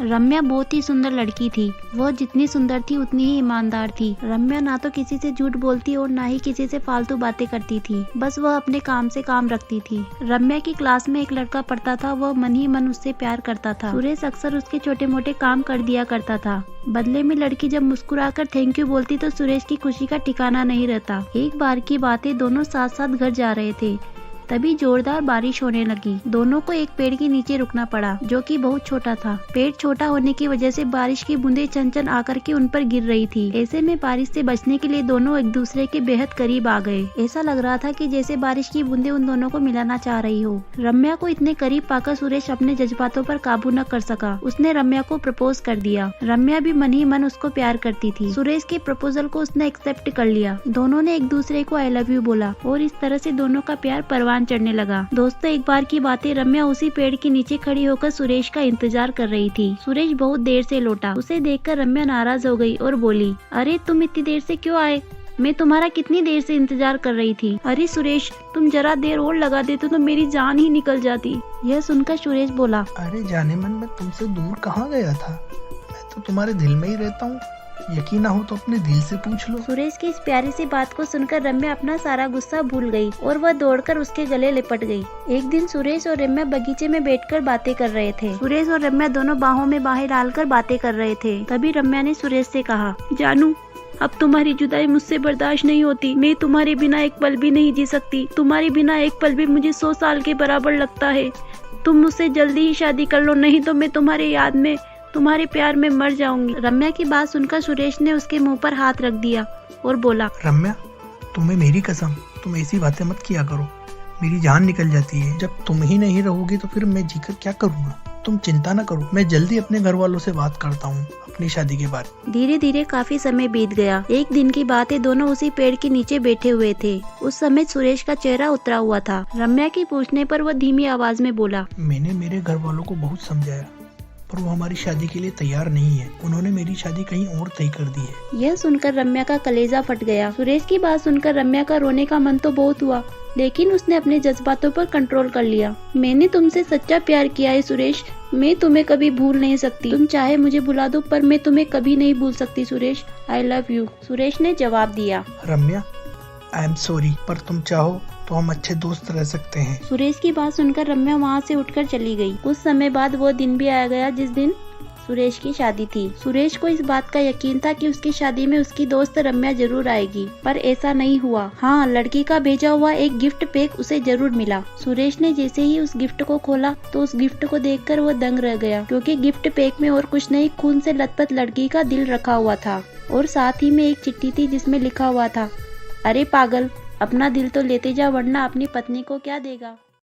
रम्या बहुत ही सुंदर लड़की थी। वह जितनी सुंदर थी उतनी ही ईमानदार थी। रम्या ना तो किसी से झूठ बोलती और ना ही किसी से फालतू बातें करती थी। बस वह अपने काम से काम रखती थी। रम्या की क्लास में एक लड़का पढ़ता था। वह मन ही मन उससे प्यार करता था। सुरेश अक्सर उसके छोटे मोटे काम कर दिया करता था। बदले में लड़की जब मुस्कुराकर थैंक यू बोलती तो सुरेश की खुशी का ठिकाना नहीं रहता। एक बार की बात है, दोनों साथ साथ घर जा रहे थे। तभी जोरदार बारिश होने लगी। दोनों को एक पेड़ के नीचे रुकना पड़ा, जो कि बहुत छोटा था। पेड़ छोटा होने की वजह से बारिश की बूंदें छन-छन आकर के उन पर गिर रही थी। ऐसे में बारिश से बचने के लिए दोनों एक दूसरे के बेहद करीब आ गए। ऐसा लग रहा था कि जैसे बारिश की बूंदें उन दोनों को मिलाना चाह रही हो। रम्या को इतने करीब पाकर सुरेश अपने जज्बातों पर काबू न कर सका। उसने रम्या को प्रपोज कर दिया। रम्या भी मन ही मन उसको प्यार करती थी। सुरेश के प्रपोजल को उसने एक्सेप्ट कर लिया। दोनों ने एक दूसरे को आई लव यू बोला और इस तरह से दोनों का प्यार परवान चढ़ने लगा। दोस्तों, एक बार की बात है, रम्या उसी पेड़ के नीचे खड़ी होकर सुरेश का इंतजार कर रही थी। सुरेश बहुत देर से लौटा। उसे देखकर रम्या नाराज हो गई और बोली, अरे तुम इतनी देर से क्यों आए? मैं तुम्हारा कितनी देर से इंतजार कर रही थी। अरे सुरेश, तुम जरा देर और लगा देते तो मेरी जान ही निकल जाती। यह सुनकर सुरेश बोला, अरे जाने मन, मैं तुमसे दूर कहाँ गया था? मैं तो तुम्हारे दिल में ही रहता हूँ। यकीन ना हो तो अपने दिल से पूछ लो। सुरेश की इस प्यारी सी बात को सुनकर रम्या अपना सारा गुस्सा भूल गई और वह दौड़कर उसके गले लिपट गई। एक दिन सुरेश और रम्या बगीचे में बैठकर बातें कर रहे थे। सुरेश और रम्या दोनों बाहों में बाहें डालकर बातें कर रहे थे। तभी रम्या ने सुरेश से कहा, जानू, अब तुम्हारी जुदाई मुझसे बर्दाश्त नहीं होती। मैं तुम्हारे बिना एक पल भी नहीं जी सकती। तुम्हारे बिना एक पल भी मुझे 100 साल के बराबर लगता है। तुम मुझसे जल्दी ही शादी कर लो, नहीं तो मैं तुम्हारी याद में, तुम्हारे प्यार में मर जाऊंगी। रम्या की बात सुनकर सुरेश ने उसके मुंह पर हाथ रख दिया और बोला, रम्या, तुम्हें मेरी कसम, तुम ऐसी बातें मत किया करो। मेरी जान निकल जाती है। जब तुम ही नहीं रहोगी तो फिर मैं जीकर क्या करूँगा? तुम चिंता न करो, मैं जल्दी अपने घर वालों से बात करता हूँ अपनी शादी के बारे। धीरे धीरे काफी समय बीत गया। एक दिन की बात है, दोनों उसी पेड़ के नीचे बैठे हुए थे। उस समय सुरेश का चेहरा उतरा हुआ था। रम्या की पूछने पर वह धीमी आवाज में बोला, मैंने मेरे घर वालों को बहुत समझाया, पर वो हमारी शादी के लिए तैयार नहीं है। उन्होंने मेरी शादी कहीं और तय कर दी है। यह सुनकर रम्या का कलेजा फट गया। सुरेश की बात सुनकर रम्या का रोने का मन तो बहुत हुआ, लेकिन उसने अपने जज्बातों पर कंट्रोल कर लिया। मैंने तुमसे सच्चा प्यार किया है सुरेश, मैं तुम्हें कभी भूल नहीं सकती। तुम चाहे मुझे भुला दो, पर मैं तुम्हें कभी नहीं भूल सकती Suresh. I love you, Suresh ने जवाब दिया। रम्या, आई एम सॉरी, पर तुम चाहो तो हम अच्छे दोस्त रह सकते हैं। सुरेश की बात सुनकर रम्या वहाँ से उठकर चली गई। कुछ समय बाद वो दिन भी आ गया जिस दिन सुरेश की शादी थी। सुरेश को इस बात का यकीन था कि उसकी शादी में उसकी दोस्त रम्या जरूर आएगी, पर ऐसा नहीं हुआ। हाँ, लड़की का भेजा हुआ एक गिफ्ट पैक उसे जरूर मिला। सुरेश ने जैसे ही उस गिफ्ट को खोला तो उस गिफ्ट को देखकर वो दंग रह गया, क्योंकि गिफ्ट पैक में और कुछ नहीं, खून से लथपथ लड़की का दिल रखा हुआ था और साथ ही में एक चिट्ठी थी जिसमें लिखा हुआ था, अरे पागल, अपना दिल तो लेते जा, वरना अपनी पत्नी को क्या देगा।